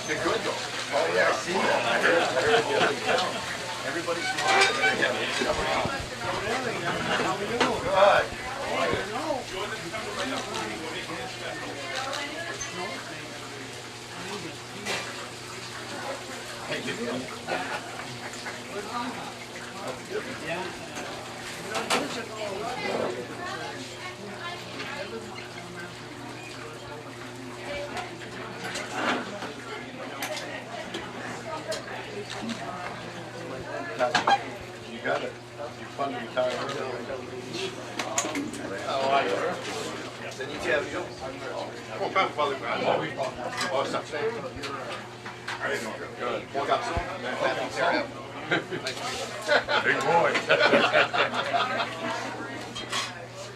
They're good though. Oh yeah, I see that. I heard the other town. Everybody's smiling. Good. Hey, you good? Yeah. You got it. You're fun to retire early. How are you? Then you tell me. Oh, something. Good. Walk up. Big boy.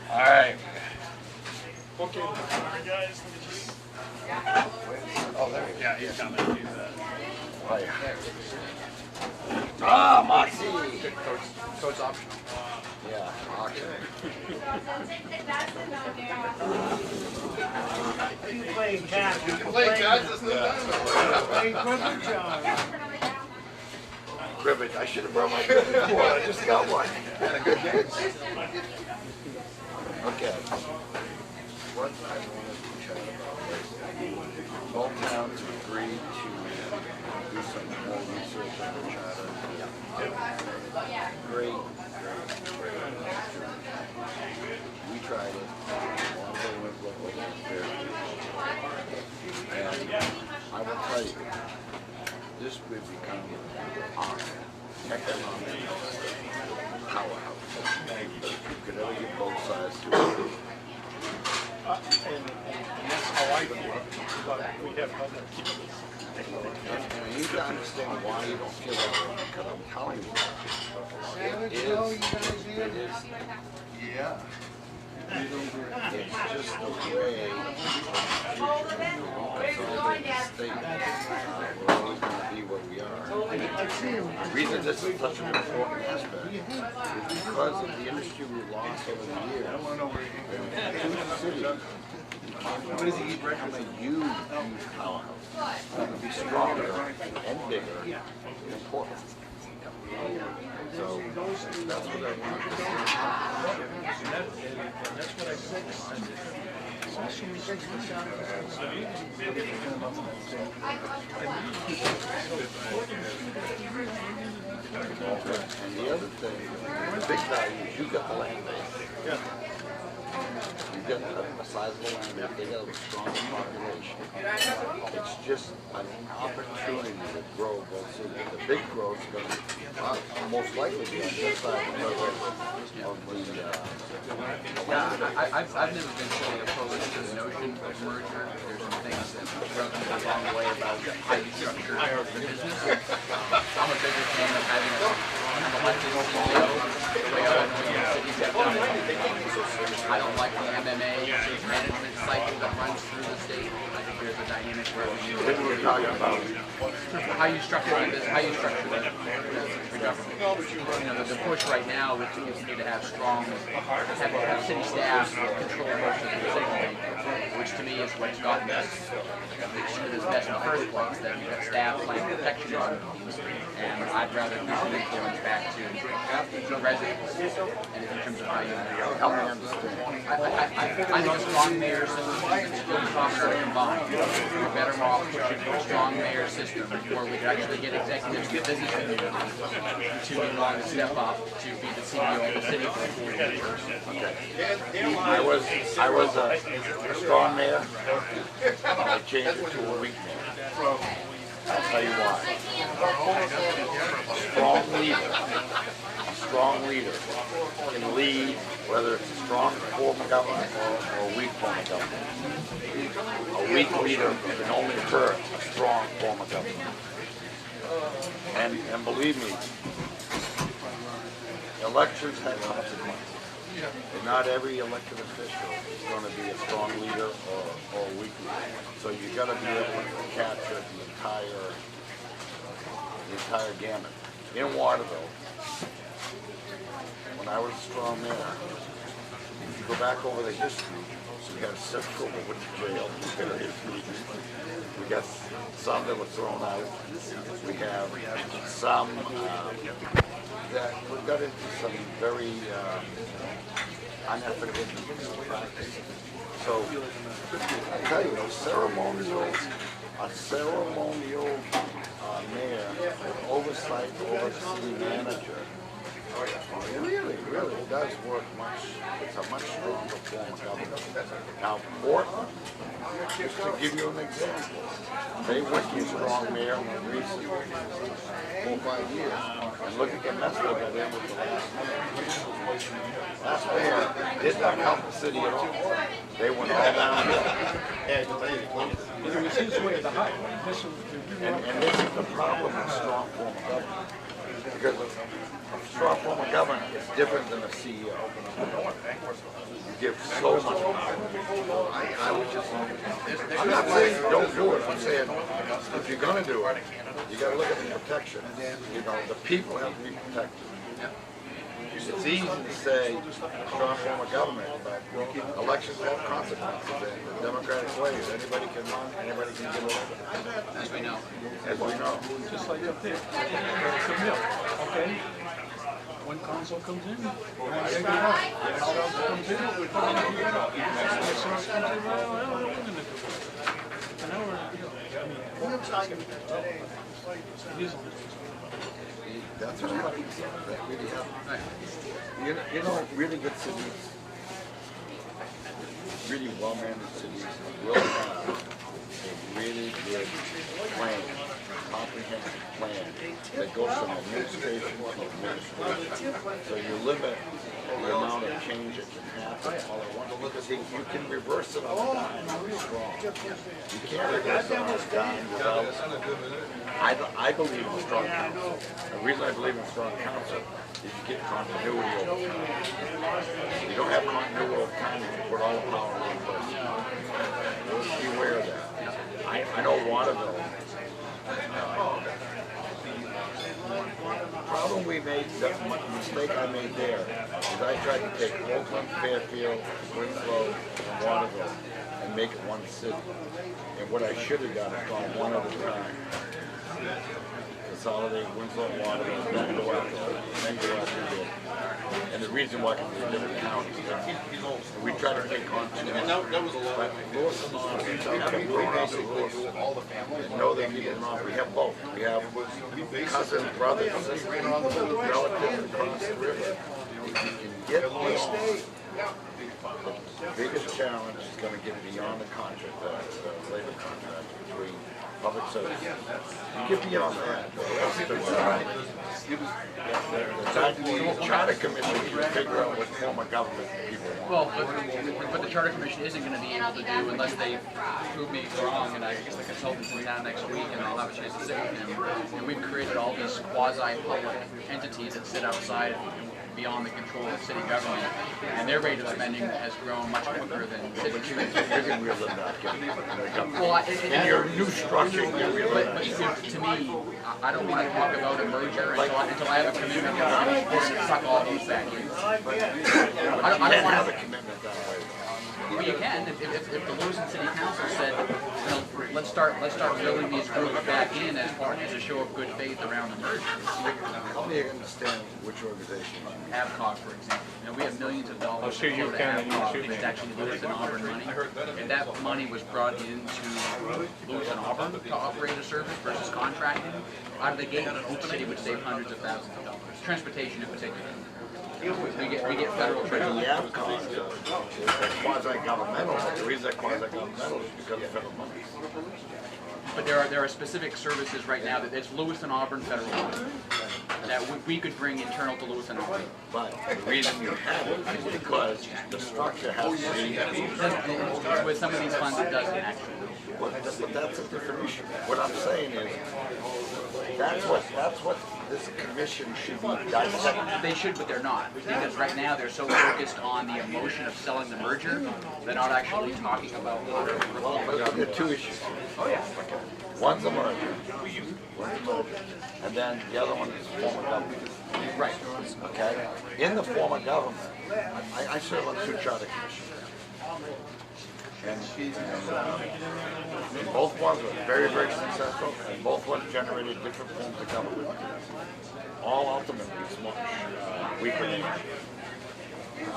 All right. Okay. All right, guys. Oh, there we go. Yeah, he's coming. Oh, yeah. Ah, Moxie! Coach optional. Yeah, optional. You playing catch. You can play catch, that's no time. Playing cribbage, Cribbage, I should have brought my cribbage board, I just got one. And a good game. Okay. What I wanted to chat about was both towns agreed to do some more research on the charter. Great. We tried it. One day went local there. And I will tell you, this will become our economic powerhouse. You could ever get both sides to it. and that's how I do it. But we have other people. And you need to understand why you don't feel that way, because I'm telling you, it is, yeah. It's just the way the state, we're always going to be where we are. The reason this is such an important aspect is because of the industry we lost over the years. Two cities become a huge powerhouse. It will be stronger and bigger and important. So that's what I want to see. That's what I said. And the other thing, the big value is you got the land base. Yeah. You got a sizable land base, they got a strong population. It's just an opportunity to grow both cities. The big growth is going to most likely be on this side because of the I've never been fully opposed to the notion of merger. There's some things that rub me the wrong way about how you structure the business. I'm a bigger fan of having an elected CEO, the way other cities have done it. I don't like the MMA management cycle that runs through the state. I think there's a dynamic where we need to how you structure the business, how you structure the government. You know, the push right now is to to have strong, have city staff control most of the decision making, which to me is what's gotten us to this mess in the first place, that you've got staff playing protection on these, and I'd rather push the influence back to residents and in terms of how you help them understand. I think a strong mayor system and skilled costs are combined. We're better off pushing a strong mayor system where we can actually get executives in the business community to be willing to step up to be the CEO of the city for 4 years. Okay. I was a strong mayor. I changed it to a weak mayor. I'll tell you why. A strong leader can lead whether it's a strong form of government or a weak form of government. A weak leader can only hurt a strong form of government. And believe me, elections have consequences. And not every elected official is going to be a strong leader or a weak leader. So you've got to be able to capture the entire gamut. In Waterville, when I was a strong mayor, if you go back over the history, we had Central with the jail, we got some that were thrown out. We have some that we got into some very unethical practices. So I tell you, a ceremonial mayor with oversight over the city manager really does work much. It's a much stronger form of government. Now, Portland, just to give you an example, they went to a strong mayor in recent 4 or 5 years, and look at the mess they got in with the last mayor. Last mayor did not help the city at all. They went all downhill. It seems way to hide. And this is the problem with strong form of government. Because a strong form of government is different than a CEO. You give so much power. I would just, I'm not saying don't do it. I'm saying if you're going to do it, you got to look at the protection. You know, the people have to be protected. It's easy to say strong form of government, but elections have consequences in democratic ways. Anybody can run, anybody can get elected. As we know. As we know. Just like up there. It's a mill, okay? When council comes in, when they take it out. When council comes in, we're going to take it out. When source comes in, well, what are we going to do? And now we're, I mean, it is. That's what happens. That really happens. You know, really good cities, really well-managed cities will have a really good plan, comprehensive plan that goes from administration to administration. So you limit the amount of change that can happen all at once, because you can reverse it on a dime really strong. You can't reverse it on a dime without. I believe in strong council. The reason I believe in strong council is you get continuity over time. You don't have continuity over time if you put all the power in one person. Be aware of that. I know Waterville. The problem we made, the mistake I made there, is I tried to take Oakland, Fairfield, Winslow, and Waterville and make it one city. And what I should have done is gone one at a time. Consolidate Winslow and Waterville, then go after here. And the reason why is different counties. We try to take on two. That was a lot. But Lewiston, and know that people wrong. We have both. We have cousins, brothers, relatives across the river. If you can get along, the biggest challenge is going to get beyond the contract, the labor contract between public service. You get beyond that. The Charter Commission can figure out what form of government people want. Well, but the Charter Commission isn't going to be able to do unless they prove me wrong, and I guess the consultants will be down next week, and I'll have a chance to sit with them. And we've created all these quasi-public entities that sit outside beyond the control of city government, and their rate of spending has grown much quicker than cities. You can really not get in your new structure. But to me, I don't want to talk about a merger until I have a commitment to suck all those back in. I don't want to have a commitment that way. Well, you can. If the Lewiston City Council said, you know, let's start building these groups back in as a show of good faith around the merger. Help me understand which organization. Avcog, for example. You know, we have millions of dollars. I'll show you to can, Avcog. It's actually Lewiston Auburn money, and that money was brought into Lewiston Auburn to operate a service versus contracting. Out of the gate, each city would save hundreds of thousands of dollars. Transportation in particular. We get federal treasury. The Avcog is quasi-governmental. The reason they're quasi-governmental is because of federal money. But there are specific services right now that it's Lewiston Auburn federal money that we could bring internal to Lewiston Auburn. But the reason you have it is because the structure has to be. With some of these funds, it doesn't actually. But that's a different issue. What I'm saying is, that's what this commission should be dissecting. They should, but they're not. Because right now they're so focused on the emotion of selling the merger, they're not actually talking about There are two issues. Oh yeah. One's a merger. And then the other one is form of government. Right. Okay? In the form of government, I serve on two charter commissions. And both ones were very, very successful, and both ones generated different forms of government. All ultimately weaker than the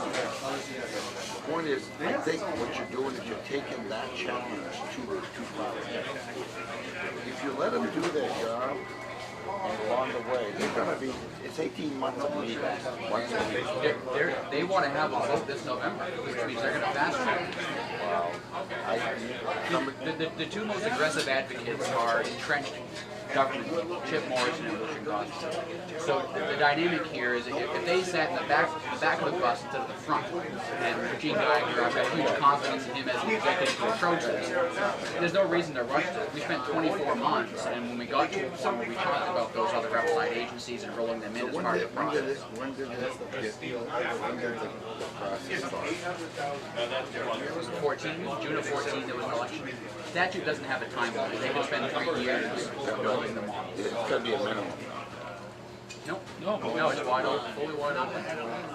point is, I think what you're doing is you're taking that challenge too far ahead. If you let them do their job, and along the way, they're going to be, it's 18 months of meetings. They want to have a vote this November, which means they're going to fast track. The two most aggressive advocates are entrenched government, Chip Morrison and Wilson Gosper. So the dynamic here is if they sat in the back of the bus instead of the front, and Gene Geiger, I've got huge confidence in him as an executive to approach this, there's no reason to rush this. We spent 24 months, and when we got to a point where we talked about those other outside agencies and rolling them in as part of the process. When did the process start? It was 14, June of 14, there was an election. Statute doesn't have a timeline. They could spend 3 years building the model. It's going to be a minimum. No, it's wide open, fully wide open.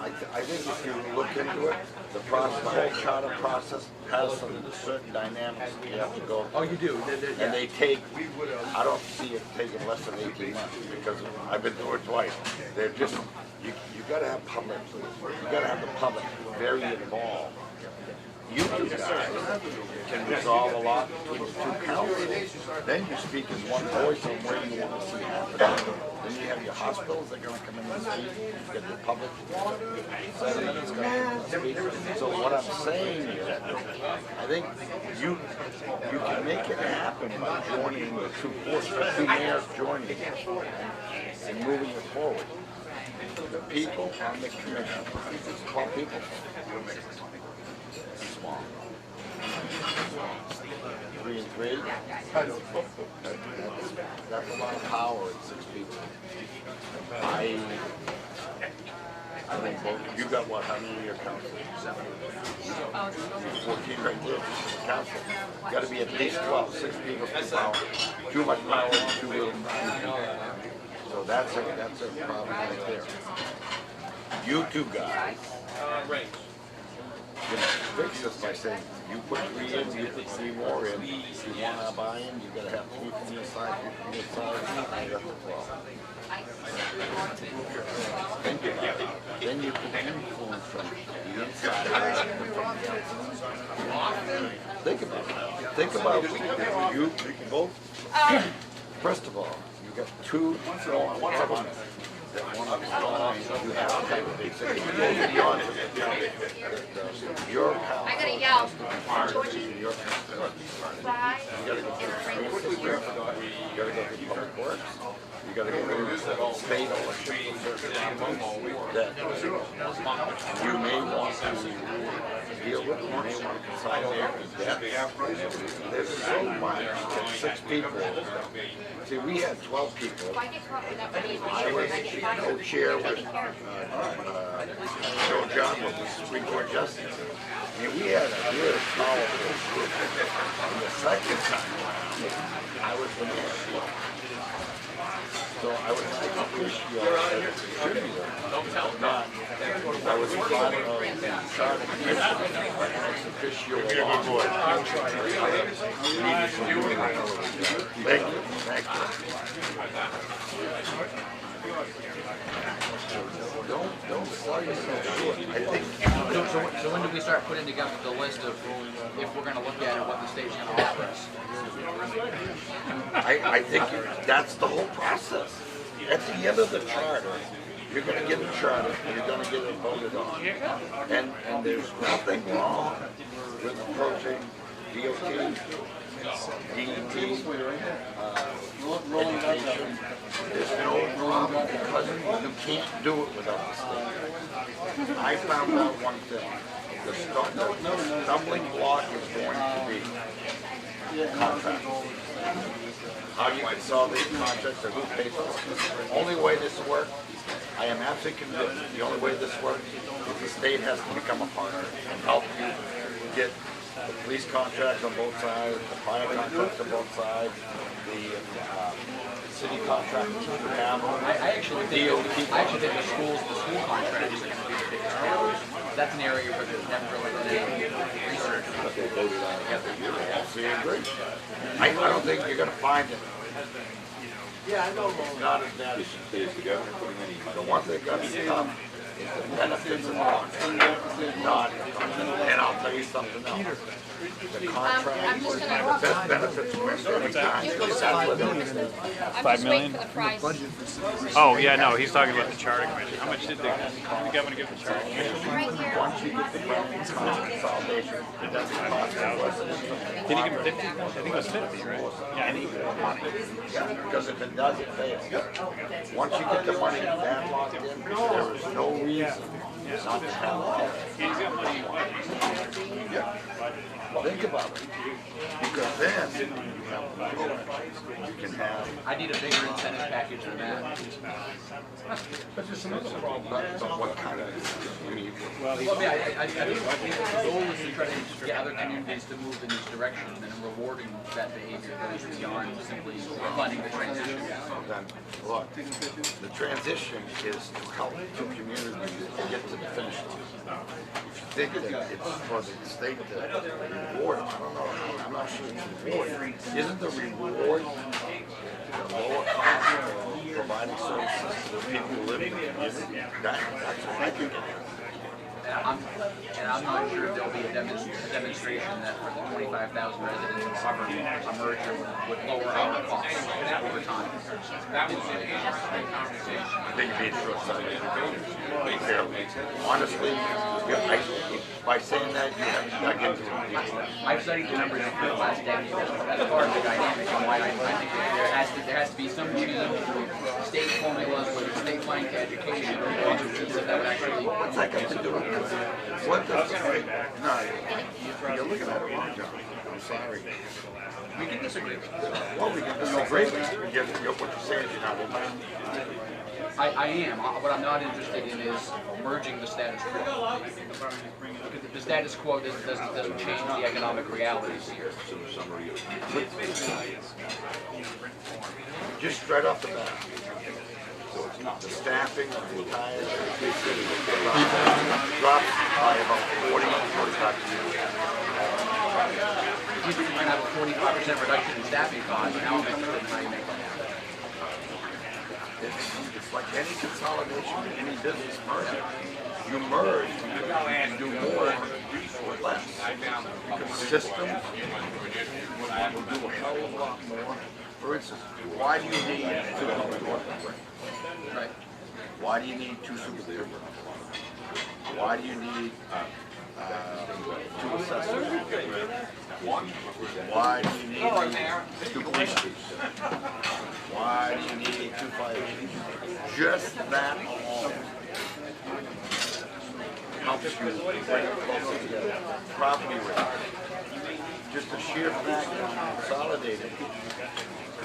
I think if you look into it, the whole charter process has some certain dynamics you have to go through. Oh, you do? And they take, I don't see it taking less than 18 months because I've been through it twice. They're just, you got to have public, you got to have the public very involved. You two guys can resolve a lot between the two councils. Then you speak as one voice on where you want to see happen. Then you have your hospitals that are going to come in and speak. You get the public senators going to speak. So what I'm saying is, I think you can make it happen by joining the two forces, the two mayors joining and moving it forward. The people on the commission, it's 12 people. Small. 3 and 3. That's a lot of power in 6 people. I think both. You got what? How many of your council? 7. 14 right there. Council. Got to be at least 12. 6 people for power. Too much power. Too little power. So that's a problem right there. You two guys. You know, fix this by saying, you put 3 in, you put 3 more in. If you want to buy in, you got to have 3 from your side, 3 from your side, and that's the problem. Think about it. Then you can influence from the inside and from the outside. Think about it. Think about you both. First of all, you got 2, what's up on it? That one of you have to have a basic beyond your power. I gotta yell. Your you gotta go through the you gotta go through public works. You gotta go through state elections that you may want to deal with. You may want to consolidate debt. There's so much that 6 people. See, we had 12 people. I was co-chair with Joe John was the Supreme Court Justice. I mean, we had a really powerful group. And the second time around, I was the mayor. So I was like official as a contributor, not, I was part of the charter commission as official along with Thank you. Don't sell yourself short. I think. So when do we start putting together the list of if we're going to look at it, what the state's going to offer us? I think that's the whole process. At the end of the charter, you're going to get a charter and you're going to get it voted on. And there's nothing wrong with approaching DOT, DEP, education. There's no problem because you can't do it without the state. I found out one thing. The stumbling block is going to be contracts. How you consolidate contracts or who pays for it. Only way this works, I am absolutely convinced, the only way this works is the state has to become a partner and help you get the police contracts on both sides, the fire contracts on both sides, the city contracts you have. I actually think the school contracts are going to be the biggest challenge. that's an area where there's never really been any research. But they voted on it every year. I absolutely agree. I don't think you're gonna find it. Not as bad as the one thing that's tough is the benefits of not, and I'll tell you something else. The contract, the best benefits wins every time. $5 million? Oh, yeah, no, he's talking about the charter commission. How much did the governor give the charter commission? Once you get the consolidation, it doesn't cost Did he give him 50? I think it was 50, right? Yeah, any money. Because if it does, it fails. Once you get the money that locked in, there is no reason not to have it. Think about it. Because then you can have. I need a bigger incentive package than that. But there's another problem. What kind of? I mean, Well, I think the goal is to try to get other communities to move in this direction, and rewarding that behavior goes beyond simply funding the transition. then, look, the transition is to help two communities get to the finish line. If you think that it's for the state to reward, I don't know, I'm not sure it's reward. Isn't the reward the lower cost of providing services to the people who live in the community? That's what I think. And I'm not sure if there'll be a demonstration that for the 25,000 residents of Auburn, a merger would lower our costs over time. I think you're being short-sighted. Honestly, by saying that, you haven't dug into it. I've studied the numbers for the last decade. That's part of the dynamic and why I think that there has to be some change in state formulas, whether it's state line to education or other pieces that would actually. What's that got to do with this? What does the state? No, you're looking at it wrong, John. I'm sorry. We can disagree. Well, we can disagree. What you're saying is you're not interested. I am. What I'm not interested in is merging the status quo. The status quo doesn't change the economic realities here. Just straight off the bat. The staffing, the retired, dropped by about 40-45%. You might have a 45% reduction in staffing costs. Now I'm interested in how you make that happen. It's like any consolidation, any business merger. You merge, you can do more with less. Because systems will do a hell of a lot more. For instance, why do you need two public workers? Right. Why do you need two supervisors? Why do you need two assessors? Why do you need two police chiefs? Why do you need two fire chiefs? Just that alone helps you bring it closer together. Property rate. Just the sheer fact that you consolidated.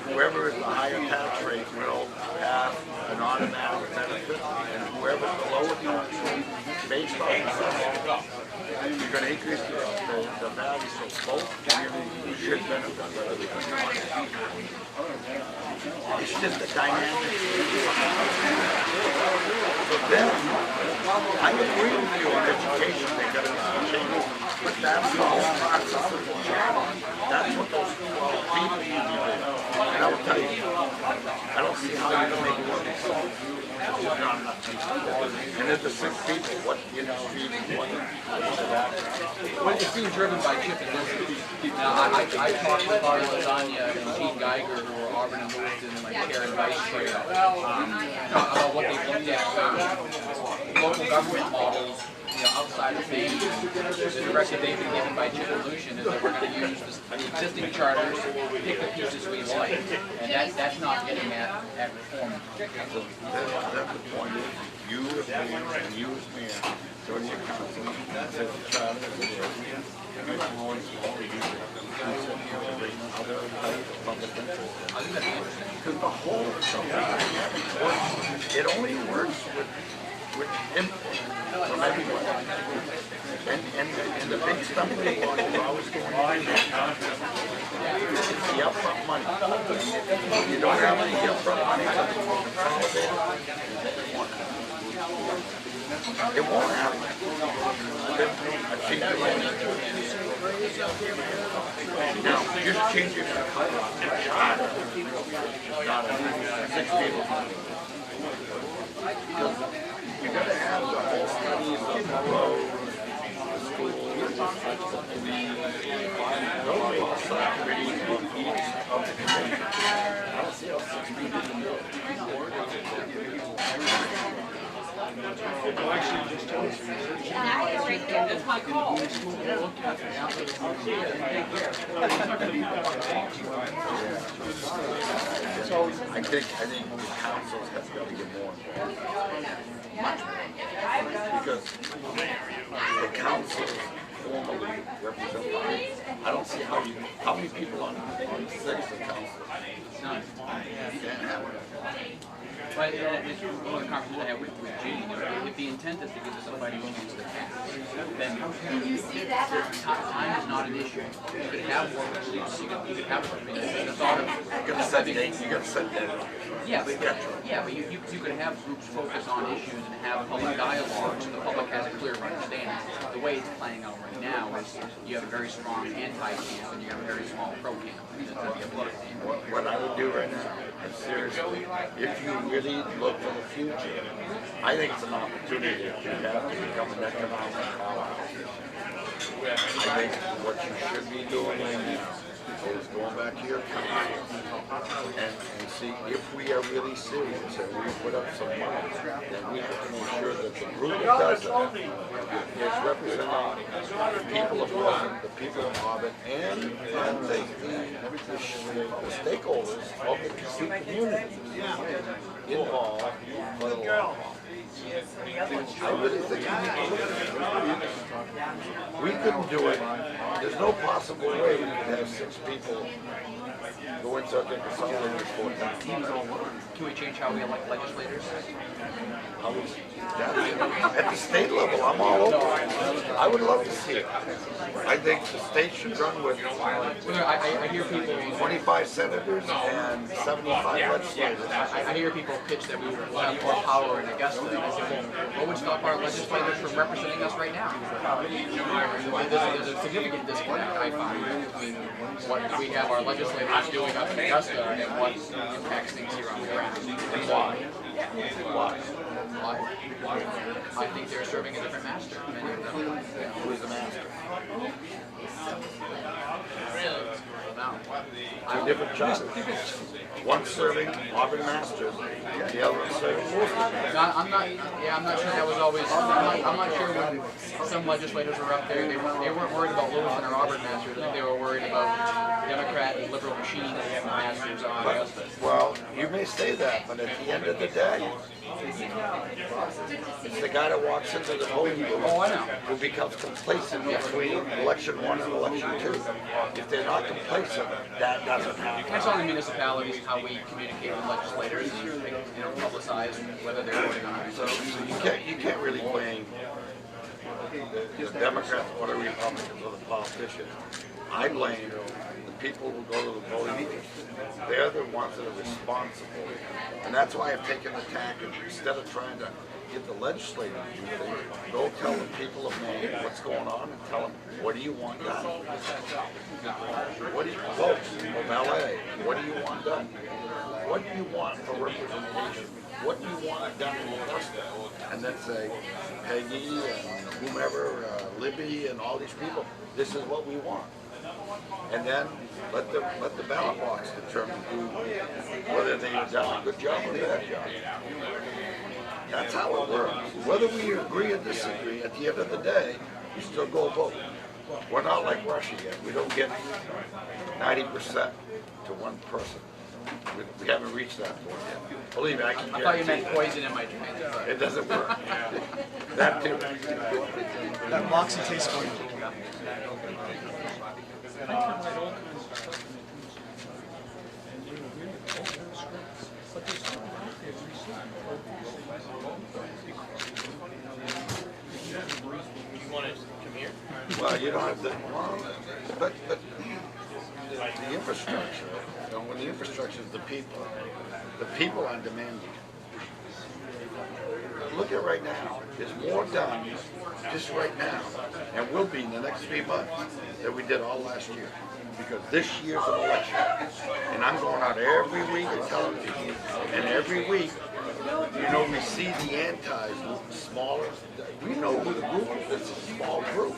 Whoever is the higher tax rate will have an automatic benefit, and whoever's the lower tax rate, based on the you're going to increase the value, so both communities should benefit. It's just a dynamic. So then, I agree with you on education, they got to change, but that's the whole process of the challenge. That's what those 12 people need to do. And I will tell you, I don't see how you can make it work. And if the 6 people, what industry, what? Well, it's being driven by chip and density. Now, I talked with Carl Lasagna and Pete Geiger, who are Auburn and Lewiston, and my chair and vice chair, about what they've looked at local government models, outside of Maine. The directive they've been given by Chip Evolution is that we're going to use the existing charters, pick the pieces we like, and that's not getting at reform. That's the point. You as mayor and you as mayor, go to your council, set the charter, and other public interest. Because the whole it only works with input from everyone. And the big stumbling block is always going on. It's the upfront money. You don't have any upfront money. It won't happen. I've seen it. Now, just changing the color and charter, not 6 people. Because you gotta have the whole studies of the road, the schools, the police, those are all subcommittees of each of the committees. I don't see how 6 people can do it. Well, actually, just tell us. That's my call. I think the councils have got to get more involved. Because the councils formally represent life. I don't see how many people on 6 of council. None. Can't have it. But it's one of the conversations I had with Gene. If the intent is to give us a fighting chance to pass, then time is not an issue. You could have more police. You could have the thought of. You gotta set dates, you gotta set deadlines. Yeah, but you could have groups focus on issues and have public dialogue so the public has a clear understanding. The way it's playing out right now is you have a very strong anti-camp and you have a very small pro-camp. What I would do right now, is seriously, if you really look for the future, I think it's an opportunity that you have to become an economic powerhouse. I think what you should be doing right now is going back to your council and see if we are really serious and we put up some money, then we have to make sure that the group that does that is representing the people of Auburn, the people of Auburn, and the stakeholders of the two communities involved for the long haul. I really think we couldn't do it. There's no possible way we could have 6 people go inside the consolidated report. Can we change how we elect legislators? At the state level, I'm all over it. I would love to see it. I think the state should run with I hear people. 25 senators and 75 legislators. I hear people pitch that we will have more power in Augusta. And I say, well, what would stop our legislators from representing us right now? There's a significant disconnect, I find, between what we have our legislators doing up in Augusta and what impacts things here on the ground. And why? Why? Why? I think they're serving a different master. Many of them. Who is the master? Now, Two different jobs. One serving Auburn masters, the other one serving Lewiston. I'm not sure that was always. I'm not sure when some legislators were up there, they weren't worried about Lewiston or Auburn masters. I think they were worried about Democrat and liberal machine masters on Augusta. Well, you may say that, but at the end of the day, it's the guy that walks into the voting booth who becomes complacent between election 1 and election 2. If they're not complacent, that doesn't happen. That's on the municipalities how we communicate with legislators and publicize whether they're voting on it. So you can't really blame the Democrats or the Republicans or the politicians. I blame the people who go to the voting booth. They're the ones that are responsible. And that's why I've taken the tack, and instead of trying to get the legislators to do things, go tell the people of Maine what's going on and tell them, what do you want done? What do you vote of LA? What do you want done? What do you want for representation? What do you want done in Augusta? And then say, Peggy and whomever, Libby and all these people, this is what we want. And then let the ballot box determine whether they've done a good job or a bad job. That's how it works. Whether we agree or disagree, at the end of the day, you still go vote. We're not like Russia yet. We don't get 90% to one person. We haven't reached that point yet. Believe me, I can guarantee. I thought you meant poison in my drink. It doesn't work. That too. That moxie tastes good. Well, you don't have to. But the infrastructure. When the infrastructure is the people are demanding it. look at right now, there's more done just right now, and will be in the next 3 months than we did all last year. Because this year's an election, and I'm going out every week and telling people, and every week, we see the antis smaller. We know who the group is. It's a small group.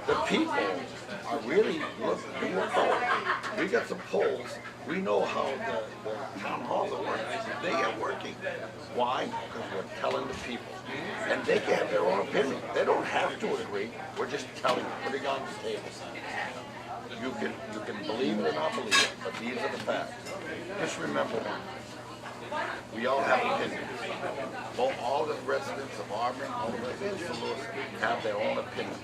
The people are really doing a poll. We got some polls. We know how the town halls are working. They are working. Why? Because we're telling the people. And they can have their own opinion. They don't have to agree. We're just telling, putting on the table. You can believe it or not believe it, but these are the facts. Just remember one. We all have opinions. All the residents of Auburn, all the residents of Lewiston have their own opinion.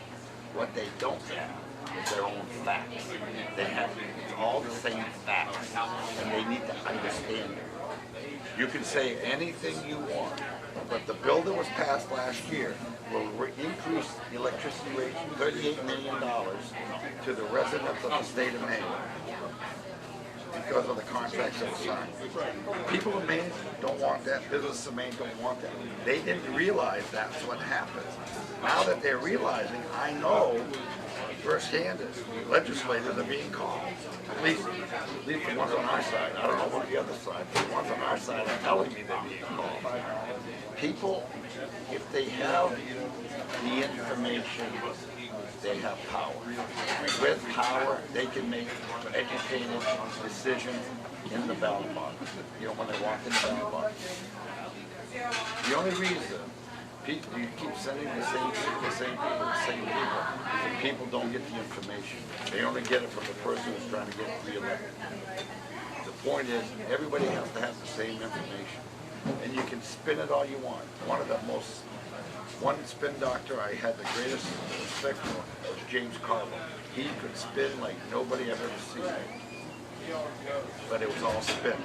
What they don't have is their own facts. They have all the same facts, and they need to understand it. You can say anything you want, but the bill that was passed last year will increase the electricity rate $38 million to the residents of the state of Maine because of the contracts that were signed. People in Maine don't want that. Businesses in Maine don't want that. They didn't realize that's what happened. Now that they're realizing, I know firsthand that legislators are being called. At least the ones on our side. I don't know about the other side, but the ones on our side are telling me they're being called. People, if they have the information, they have power. With power, they can make educated decisions in the ballot box. When they walk in the ballot box. The only reason you keep sending the same people, and people don't get the information. They only get it from the person who's trying to get reelected. The point is, everybody has to have the same information. And you can spin it all you want. One spin doctor I had the greatest respect for was James Carville. He could spin like nobody I've ever seen. But it was all spin.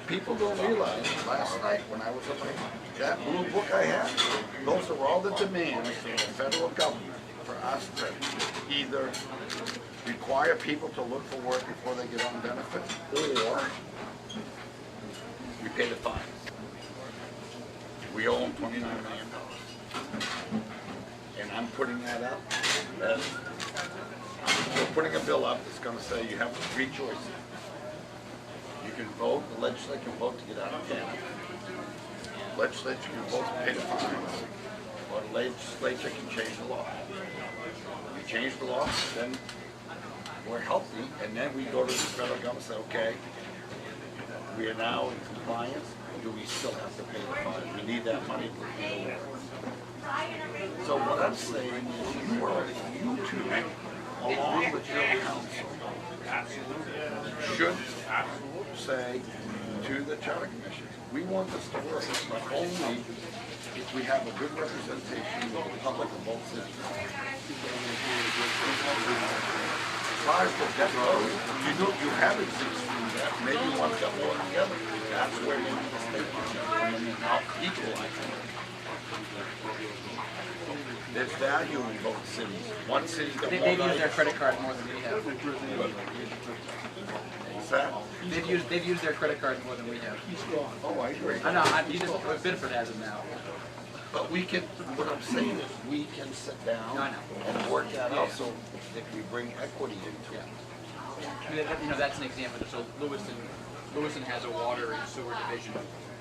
People don't realize, last night when I was up there, that blue book I had, those are all the demands from the federal government for us to either require people to look for work before they get on benefits, or we pay the fines. We owe them $29 million. And I'm putting that up. We're putting a bill up that's going to say you have 3 choices. You can vote, the legislature can vote to get out of Canada. The legislature can vote to pay the fines. Or the legislature can change the law. We change the law, then we're healthy, and then we go to the federal government and say, okay, we are now in compliance, or do we still have to pay the fine? We need that money to do the work. So what I'm saying is you two, along with your council, should say to the charter commission, we want this to work, but only if we have a good representation of the public of both cities. As far as the debt goes, you have existing debt, maybe one got more together. That's where you need to stay. How equalize it. There's value in both cities. One city's got more value. They've used their credit card more than we have. What's that? They've used their credit cards more than we have. Oh, I agree. I know, you just a bit for that now. But we can, what I'm saying is, we can sit down and work that out, so if we bring equity into it. I mean, that's an example. So Lewiston has a water and sewer division.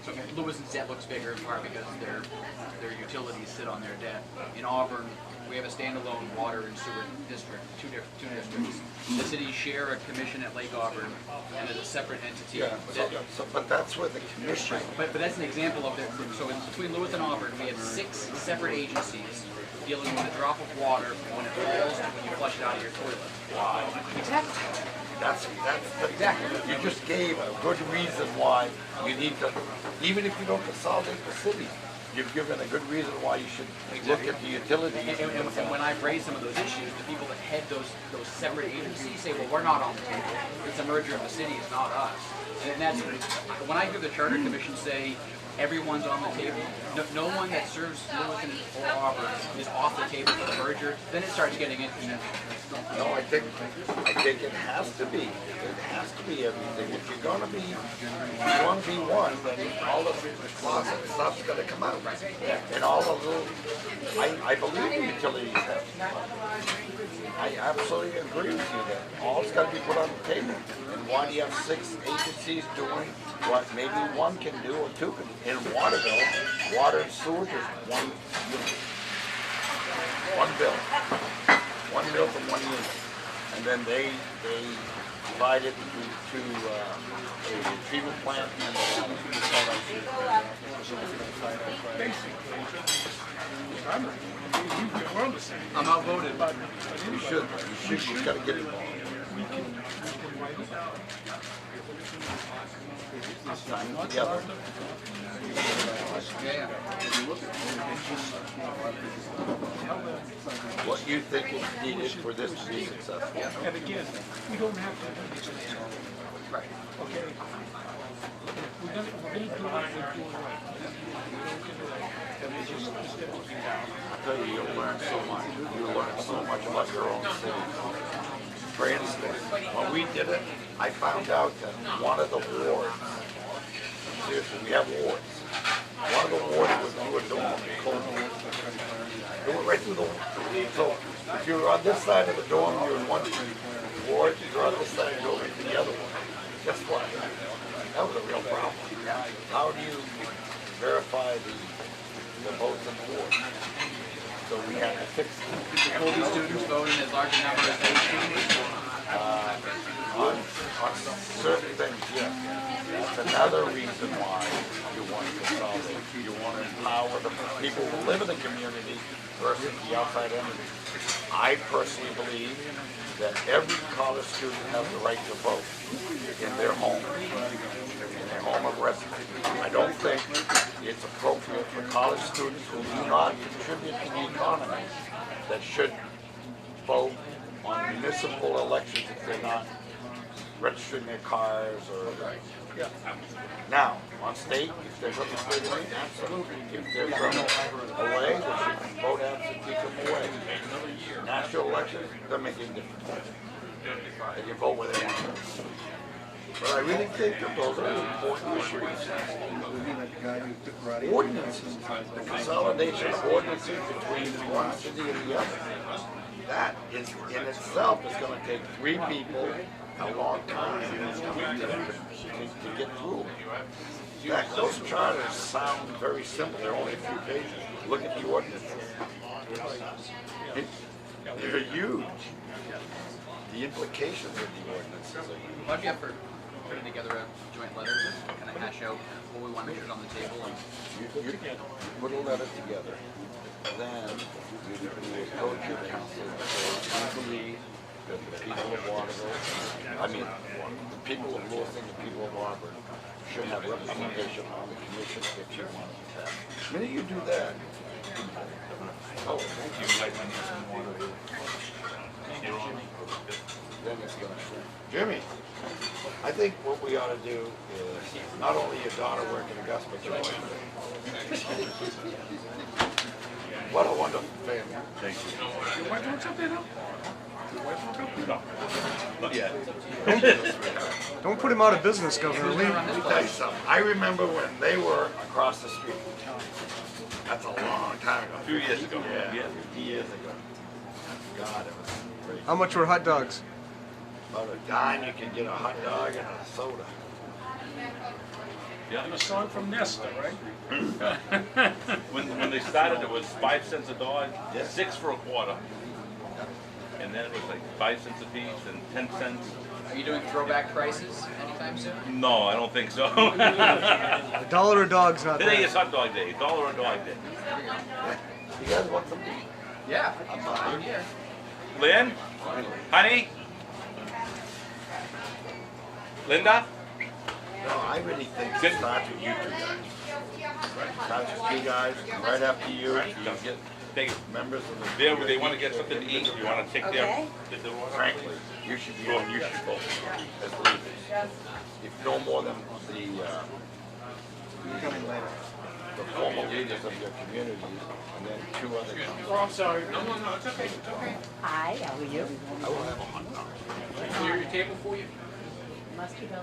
So Lewiston's debt looks bigger in part because their utilities sit on their debt. In Auburn, we have a standalone water and sewer district, two districts. The cities share a commission at Lake Auburn, and there's a separate entity. Yeah, but that's where the commission. But that's an example of it. So between Lewiston and Auburn, we have 6 separate agencies dealing with a drop of water when it falls and when you flush it out of your toilet. Wow. Exactly. That's exactly. You just gave a good reason why you need to, even if you don't consolidate the city, you've given a good reason why you should look at the utilities. And when I've raised some of those issues, the people that head those separate agencies say, well, we're not on the table. It's a merger of the cities, not us. And that's when I hear the Charter Commission say, everyone's on the table. No one that serves Lewiston or Auburn is off the table for the merger. Then it starts getting it. No, I think it has to be. It has to be everything. If you're gonna be 1v1, then all the stuff's gonna come out. And all the little, I believe the utilities have. I absolutely agree with you that all's gotta be put on the table. And why do you have 6 agencies doing what maybe one can do or two can? In Waterville, water and sewage is one unit. One bill. One bill from one unit. And then they divide it to a treatment plant and the I'm outvoted. you should gotta get involved. Time together. Yeah. What you think is needed for this to be successful. And again, we don't have to do this. Right. Okay? We're gonna do it, we're right. We don't get it right. And we just step looking down. I tell you, you'll learn so much. You'll learn so much about your own city. For instance, when we did it, I found out that one of the wards, seriously, we have wards. One of the wards was through a dorm. It went right through the wall. So if you were on this side of the dorm, you were in one ward. If you're on this side, you go into the other one. Guess what? That was a real problem. How do you verify the votes in the ward? So we had to fix it. Will these students vote in as large a number as they students? On certain things, yes. That's another reason why you want to consolidate. You want to empower the people who live in the community versus the outside entities. I personally believe that every college student has the right to vote in their home of residence. I don't think it's appropriate for college students who do not contribute to the economy that should vote on municipal elections if they're not registering their cars or. Now, on state, if they're from the state of Maine, absolutely. If they're from away, they should vote absentee from away. National elections, doesn't make any difference. They can vote where they want to. But I really think that those are important issues. Ordinances, the consolidation of ordinances between one city and the other. That is, in itself, is going to take 3 people a long time to get through. In fact, those charters sound very simple. They're only a few pages. Look at the ordinances. They're huge. The implications of the ordinances are huge. Why'd you have for putting together a joint letter to kind of hash out what we want to put on the table? And You put a letter together, then you approach your council and say, we believe that the people of Waterville, the people of Lewiston, the people of Auburn, should have representation on the commission if you want to have. The minute you do that, then it's going to shrink. Jimmy, I think what we ought to do is not only your daughter work in Augusta, but your wife. What a wonderful family. Thank you. Your wife wants something else? Your wife wants something? No. Not yet. Don't put him out of business, Governor Lee. Let me tell you something. I remember when they were across the street. That's a long time ago. 2 years ago. Yeah, 50 years ago. God, it was great. How much were hot dogs? About a dime, you can get a hot dog and a soda. And a song from Nesta, right? When they started, it was 5 cents a dog, Yeah. 6 for a quarter, and then it was like 5 cents a piece and 10 cents. are you doing throwback prices anytime soon? No, I don't think so. $1 a dog's not Today bad. is hot dog day, $1 a dog day. You guys want some meat? Yeah. I'm fine. Here. Lynn, honey, Linda, No, I really think it starts with you two guys. Starts with you guys, right after you get they members of the. they want to get something to eat. You want to take Okay. their Frankly, you should be on, you should vote as leaders. If no more than the the formal leaders of your communities, and then 2 other councils. Oh, I'm sorry. No, it's okay, it's okay. Hi, how are you? I will have a hot dog. Clear your table for you? Must you go?